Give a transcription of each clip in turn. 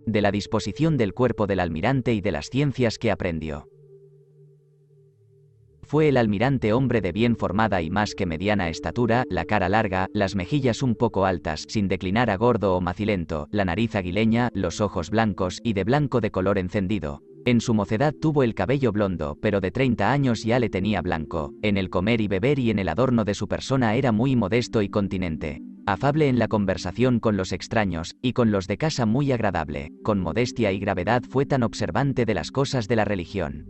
de la disposición del cuerpo del almirante y de las ciencias que aprendió. Fue el almirante hombre de bien formada y más que mediana estatura, la cara larga, las mejillas un poco altas, sin declinar a gordo o macilento, la nariz aguileña, los ojos blancos y de blanco de color encendido. En su mocedad tuvo el cabello blondo, pero de 30 años ya le tenía blanco. En el comer y beber y en el adorno de su persona era muy modesto y continente. Afable en la conversación con los extraños, y con los de casa muy agradable. Con modestia y gravedad fue tan observante de las cosas de la religión,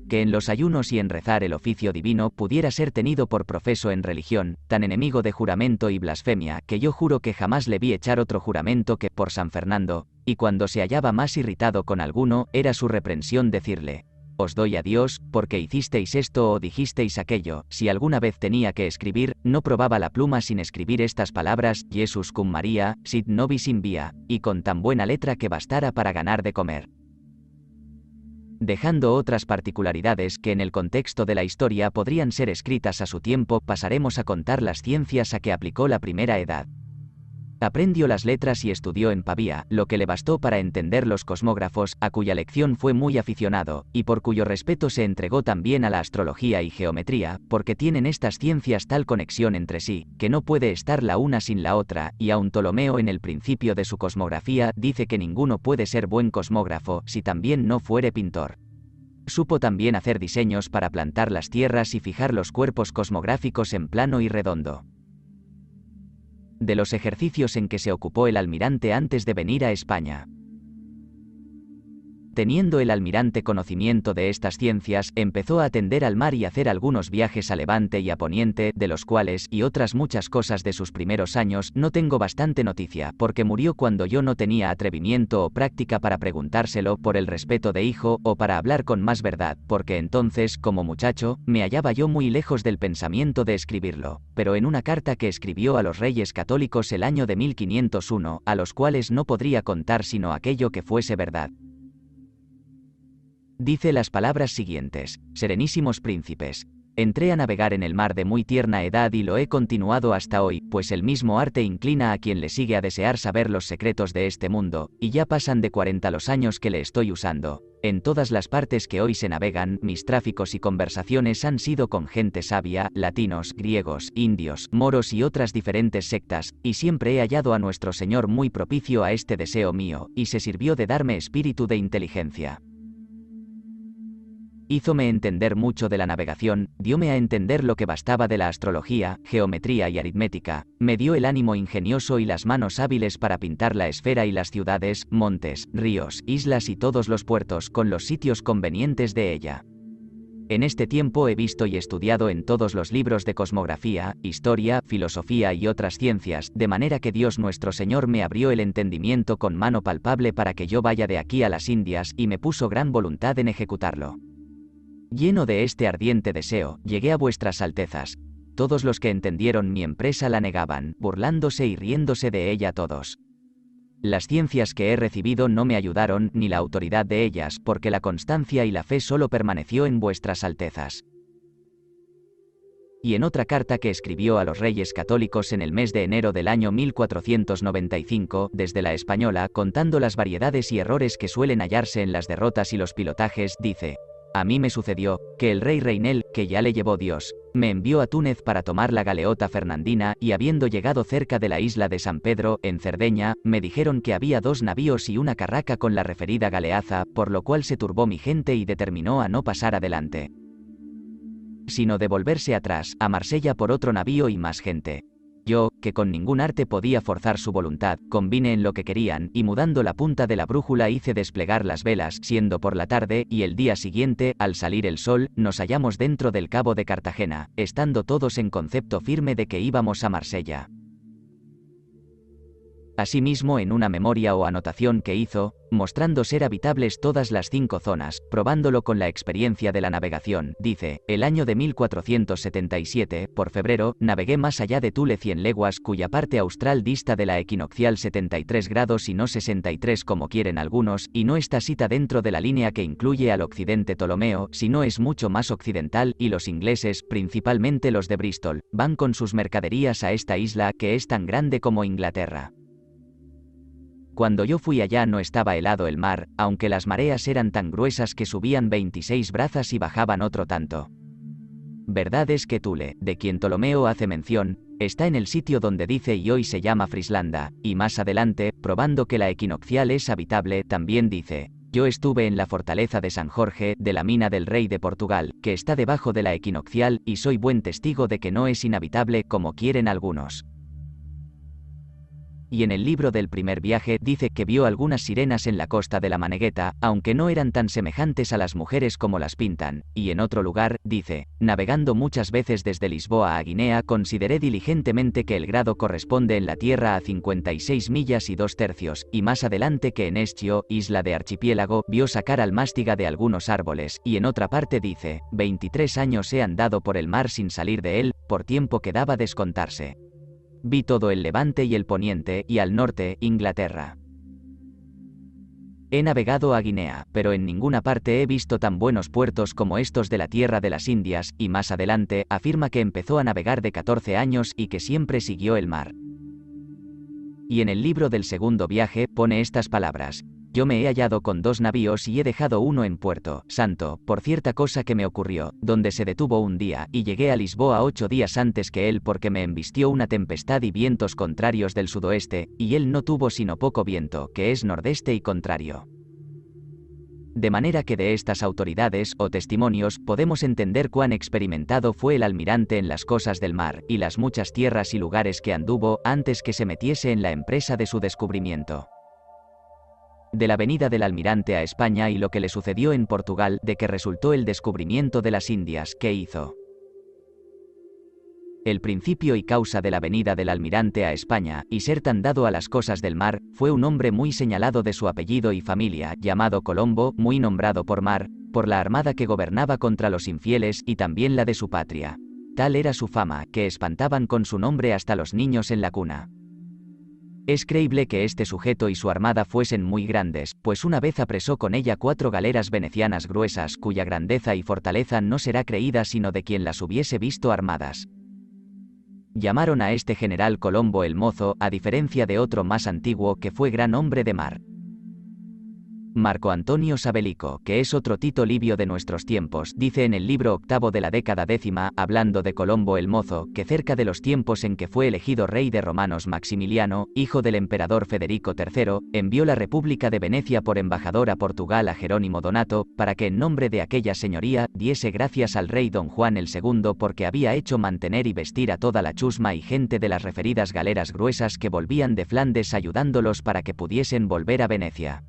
que en los ayunos y en rezar el oficio divino pudiera ser tenido por profeso en religión, tan enemigo de juramento y blasfemia, que yo juro que jamás le vi echar otro juramento que por San Fernando, y cuando se hallaba más irritado con alguno, era su reprensión decirle: os doy a Dios, porque hicisteis esto o dijisteis aquello. Si alguna vez tenía que escribir, no probaba la pluma sin escribir estas palabras: Jesus cum Maria, sit nobis in via, y con tan buena letra que bastara para ganar de comer. Dejando otras particularidades que en el contexto de la historia podrían ser escritas a su tiempo, pasaremos a contar las ciencias a que aplicó la primera edad. Aprendió las letras y estudió en Pavía, lo que le bastó para entender los cosmógrafos, a cuya lección fue muy aficionado, y por cuyo respeto se entregó también a la astrología y geometría, porque tienen estas ciencias tal conexión entre sí, que no puede estar la una sin la otra, y aun Ptolomeo en el principio de su cosmografía dice que ninguno puede ser buen cosmógrafo si también no fuere pintor. Supo también hacer diseños para plantar las tierras y fijar los cuerpos cosmográficos en plano y redondo. De los ejercicios en que se ocupó el almirante antes de venir a España. Teniendo el almirante conocimiento de estas ciencias, empezó a atender al mar y hacer algunos viajes a Levante y a Poniente, de los cuales, y otras muchas cosas de sus primeros años, no tengo bastante noticia, porque murió cuando yo no tenía atrevimiento o práctica para preguntárselo, por el respeto de hijo, o para hablar con más verdad, porque entonces, como muchacho, me hallaba yo muy lejos del pensamiento de escribirlo, pero en una carta que escribió a los reyes católicos el año de 1501, a los cuales no podría contar sino aquello que fuese verdad. Dice las palabras siguientes: Serenísimos príncipes, entré a navegar en el mar de muy tierna edad y lo he continuado hasta hoy, pues el mismo arte inclina a quien le sigue a desear saber los secretos de este mundo, y ya pasan de 40 los años que le estoy usando. En todas las partes que hoy se navegan, mis tráficos y conversaciones han sido con gente sabia, latinos, griegos, indios, moros y otras diferentes sectas, y siempre he hallado a nuestro Señor muy propicio a este deseo mío, y se sirvió de darme espíritu de inteligencia. Hízome entender mucho de la navegación, dióme a entender lo que bastaba de la astrología, geometría y aritmética, me dio el ánimo ingenioso y las manos hábiles para pintar la esfera y las ciudades, montes, ríos, islas y todos los puertos con los sitios convenientes de ella. En este tiempo he visto y estudiado en todos los libros de cosmografía, historia, filosofía y otras ciencias, de manera que Dios nuestro Señor me abrió el entendimiento con mano palpable para que yo vaya de aquí a las Indias, y me puso gran voluntad en ejecutarlo. Lleno de este ardiente deseo, llegué a vuestras altezas. Todos los que entendieron mi empresa la negaban, burlándose y riéndose de ella todos. Las ciencias que he recibido no me ayudaron, ni la autoridad de ellas, porque la constancia y la fe solo permaneció en vuestras altezas. Y en otra carta que escribió a los reyes católicos en el mes de enero del año 1495, desde la Española, contando las variedades y errores que suelen hallarse en las derrotas y los pilotajes, dice: a mí me sucedió, que el rey Reinel, que ya le llevó Dios, me envió a Túnez para tomar la galeota Fernandina, y habiendo llegado cerca de la isla de San Pedro, en Cerdeña, me dijeron que había 2 navíos y una carraca con la referida galeaza, por lo cual se turbó mi gente y determinó a no pasar adelante, sino de volverse atrás, a Marsella por otro navío y más gente. Yo, que con ningún arte podía forzar su voluntad, convine en lo que querían, y mudando la punta de la brújula hice desplegar las velas, siendo por la tarde, y el día siguiente, al salir el sol, nos hallamos dentro del cabo de Cartagena, estando todos en concepto firme de que íbamos a Marsella. Asimismo, en una memoria o anotación que hizo, mostrando ser habitables todas las 5 zonas, probándolo con la experiencia de la navegación, dice: el año de 1477, por febrero, navegué más allá de Thule 100 leguas, cuya parte austral dista de la equinoccial 73 grados y no 63 como quieren algunos, y no está sita dentro de la línea que incluye al occidente Ptolomeo, sino es mucho más occidental, y los ingleses, principalmente los de Bristol, van con sus mercaderías a esta isla, que es tan grande como Inglaterra. Cuando yo fui allá no estaba helado el mar, aunque las mareas eran tan gruesas que subían 26 brazas y bajaban otro tanto. Verdad es que Thule, de quien Ptolomeo hace mención, está en el sitio donde dice y hoy se llama Frislanda, y más adelante, probando que la equinoccial es habitable, también dice: yo estuve en la fortaleza de San Jorge, de la mina del rey de Portugal, que está debajo de la equinoccial, y soy buen testigo de que no es inhabitable como quieren algunos. Y en el libro del primer viaje dice que vio algunas sirenas en la costa de la Manegueta, aunque no eran tan semejantes a las mujeres como las pintan, y en otro lugar, dice: navegando muchas veces desde Lisboa a Guinea consideré diligentemente que el grado corresponde en la tierra a 56 millas y 2/3, y más adelante que en Eschio, isla de archipiélago, vio sacar almástiga de algunos árboles, y en otra parte dice: 23 años he andado por el mar sin salir de él, por tiempo que daba descontarse. Vi todo el levante y el poniente, y al norte, Inglaterra. He navegado a Guinea, pero en ninguna parte he visto tan buenos puertos como estos de la tierra de las Indias, y más adelante, afirma que empezó a navegar de 14 años y que siempre siguió el mar. Y en el libro del segundo viaje, pone estas palabras: yo me he hallado con 2 navíos y he dejado uno en Puerto Santo, por cierta cosa que me ocurrió, donde se detuvo un día, y llegué a Lisboa 8 días antes que él porque me embistió una tempestad y vientos contrarios del sudoeste, y él no tuvo sino poco viento, que es nordeste y contrario. De manera que de estas autoridades o testimonios podemos entender cuán experimentado fue el almirante en las cosas del mar, y las muchas tierras y lugares que anduvo antes que se metiese en la empresa de su descubrimiento. De la venida del almirante a España y lo que le sucedió en Portugal, de que resultó el descubrimiento de las Indias, que hizo. El principio y causa de la venida del almirante a España, y ser tan dado a las cosas del mar, fue un hombre muy señalado de su apellido y familia, llamado Colombo, muy nombrado por mar, por la armada que gobernaba contra los infieles y también la de su patria. Tal era su fama, que espantaban con su nombre hasta los niños en la cuna. Es creíble que este sujeto y su armada fuesen muy grandes, pues una vez apresó con ella 4 galeras venecianas gruesas, cuya grandeza y fortaleza no será creída sino de quien las hubiese visto armadas. Llamaron a este general Colombo el Mozo, a diferencia de otro más antiguo que fue gran hombre de mar. Marco Antonio Sabelico, que es otro Tito Livio de nuestros tiempos, dice en el libro octavo de la década décima, hablando de Colombo el Mozo, que cerca de los tiempos en que fue elegido rey de romanos Maximiliano, hijo del emperador Federico III, envió la República de Venecia por embajador a Portugal a Jerónimo Donato, para que en nombre de aquella señoría, diese gracias al rey don Juan el II porque había hecho mantener y vestir a toda la chusma y gente de las referidas galeras gruesas que volvían de Flandes ayudándolos para que pudiesen volver a Venecia.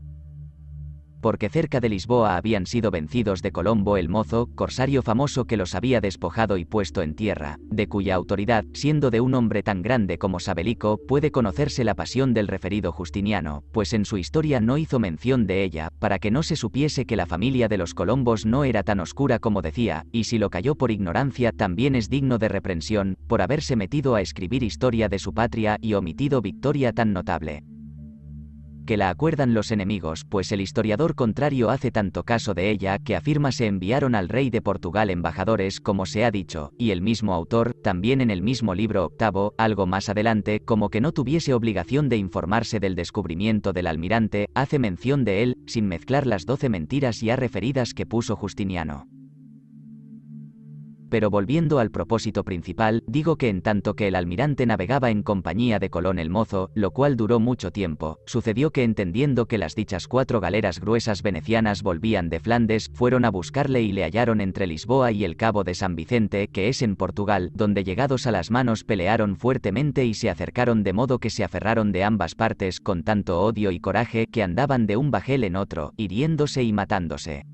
Porque cerca de Lisboa habían sido vencidos de Colombo el Mozo, corsario famoso que los había despojado y puesto en tierra, de cuya autoridad, siendo de un hombre tan grande como Sabelico, puede conocerse la pasión del referido Justiniano, pues en su historia no hizo mención de ella, para que no se supiese que la familia de los Colombos no era tan oscura como decía, y si lo cayó por ignorancia también es digno de reprensión, por haberse metido a escribir historia de su patria y omitido victoria tan notable. Que la acuerdan los enemigos, pues el historiador contrario hace tanto caso de ella que afirma se enviaron al rey de Portugal embajadores como se ha dicho, y el mismo autor, también en el mismo libro octavo, algo más adelante, como que no tuviese obligación de informarse del descubrimiento del almirante, hace mención de él, sin mezclar las 12 mentiras ya referidas que puso Justiniano. Pero volviendo al propósito principal, digo que en tanto que el almirante navegaba en compañía de Colón el Mozo, lo cual duró mucho tiempo, sucedió que entendiendo que las dichas 4 galeras gruesas venecianas volvían de Flandes, fueron a buscarle y le hallaron entre Lisboa y el cabo de San Vicente, que es en Portugal, donde llegados a las manos pelearon fuertemente y se acercaron de modo que se aferraron de ambas partes con tanto odio y coraje que andaban de un bajel en otro, hiriéndose y matándose.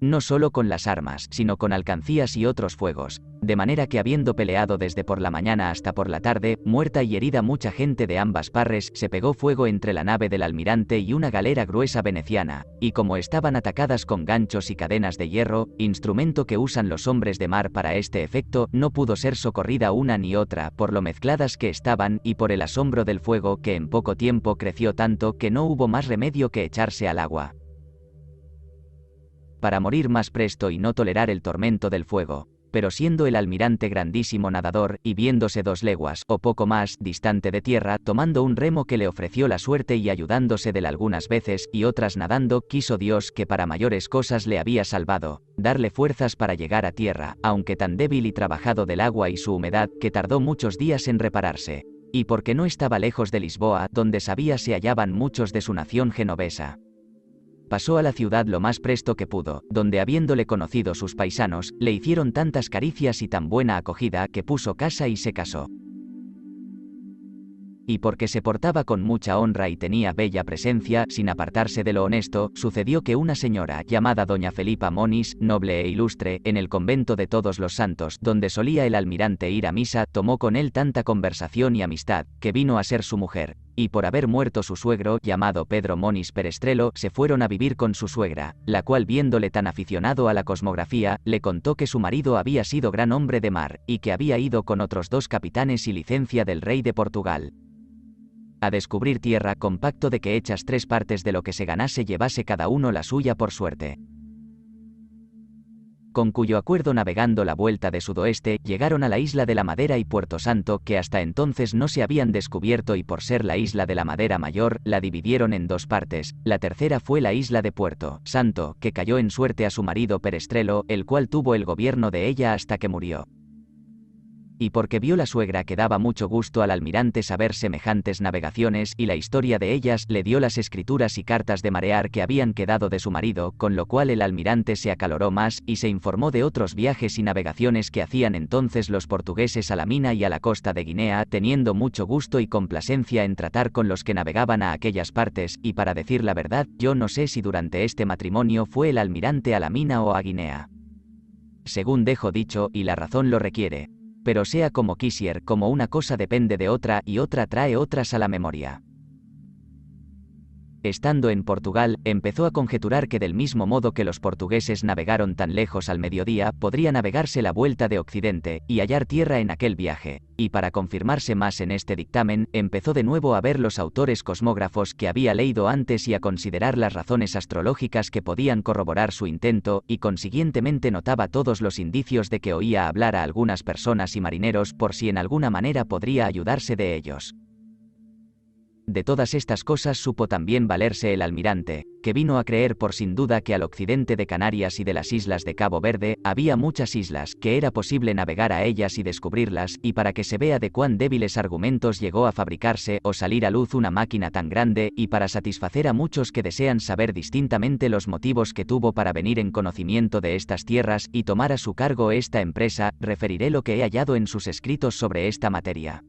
No solo con las armas, sino con alcancías y otros fuegos, de manera que habiendo peleado desde por la mañana hasta por la tarde, muerta y herida mucha gente de ambas partes, se pegó fuego entre la nave del almirante y una galera gruesa veneciana, y como estaban atacadas con ganchos y cadenas de hierro, instrumento que usan los hombres de mar para este efecto, no pudo ser socorrida una ni otra, por lo mezcladas que estaban y por el asombro del fuego que en poco tiempo creció tanto que no hubo más remedio que echarse al agua. Para morir más presto y no tolerar el tormento del fuego, pero siendo el almirante grandísimo nadador, y viéndose 2 leguas, o poco más, distante de tierra, tomando un remo que le ofreció la suerte y ayudándose de él algunas veces, y otras nadando, quiso Dios, que para mayores cosas le había salvado, darle fuerzas para llegar a tierra, aunque tan débil y trabajado del agua y su humedad, que tardó muchos días en repararse. Y porque no estaba lejos de Lisboa, donde sabía se hallaban muchos de su nación genovesa. Pasó a la ciudad lo más presto que pudo, donde habiéndole conocido sus paisanos, le hicieron tantas caricias y tan buena acogida que puso casa y se casó. Y porque se portaba con mucha honra y tenía bella presencia, sin apartarse de lo honesto, sucedió que una señora, llamada doña Felipa Moniz, noble e ilustre, en el convento de Todos los Santos, donde solía el almirante ir a misa, tomó con él tanta conversación y amistad, que vino a ser su mujer, y por haber muerto su suegro, llamado Pedro Moniz Perestrelo, se fueron a vivir con su suegra, la cual viéndole tan aficionado a la cosmografía, le contó que su marido había sido gran hombre de mar, y que había ido con otros 2 capitanes y licencia del rey de Portugal a descubrir tierra, con pacto de que hechas 3 partes de lo que se ganase llevase cada uno la suya por suerte. Con cuyo acuerdo, navegando la vuelta de sudoeste, llegaron a la isla de la Madera y Puerto Santo, que hasta entonces no se habían descubierto, y por ser la isla de la Madera mayor, la dividieron en 2 partes. La tercera fue la isla de Puerto Santo, que cayó en suerte a su marido Perestrelo, el cual tuvo el gobierno de ella hasta que murió. Y porque vio la suegra que daba mucho gusto al almirante saber semejantes navegaciones, y la historia de ellas, le dio las escrituras y cartas de marear que habían quedado de su marido, con lo cual el almirante se acaloró más, y se informó de otros viajes y navegaciones que hacían entonces los portugueses a la mina y a la costa de Guinea, teniendo mucho gusto y complacencia en tratar con los que navegaban a aquellas partes, y para decir la verdad, yo no sé si durante este matrimonio fue el almirante a la mina o a Guinea. Según dejo dicho, y la razón lo requiere. Pero sea como quisier, como una cosa depende de otra, y otra trae otras a la memoria. Estando en Portugal, empezó a conjeturar que del mismo modo que los portugueses navegaron tan lejos al mediodía, podría navegarse la vuelta de Occidente, y hallar tierra en aquel viaje. Y para confirmarse más en este dictamen, empezó de nuevo a ver los autores cosmógrafos que había leído antes y a considerar las razones astrológicas que podían corroborar su intento, y consiguientemente notaba todos los indicios de que oía hablar a algunas personas y marineros por si en alguna manera podría ayudarse de ellos. De todas estas cosas supo también valerse el almirante, que vino a creer por sin duda que al occidente de Canarias y de las islas de Cabo Verde, había muchas islas, que era posible navegar a ellas y descubrirlas, y para que se vea de cuán débiles argumentos llegó a fabricarse o salir a luz una máquina tan grande, y para satisfacer a muchos que desean saber distintamente los motivos que tuvo para venir en conocimiento de estas tierras, y tomar a su cargo esta empresa, referiré lo que he hallado en sus escritos sobre esta materia.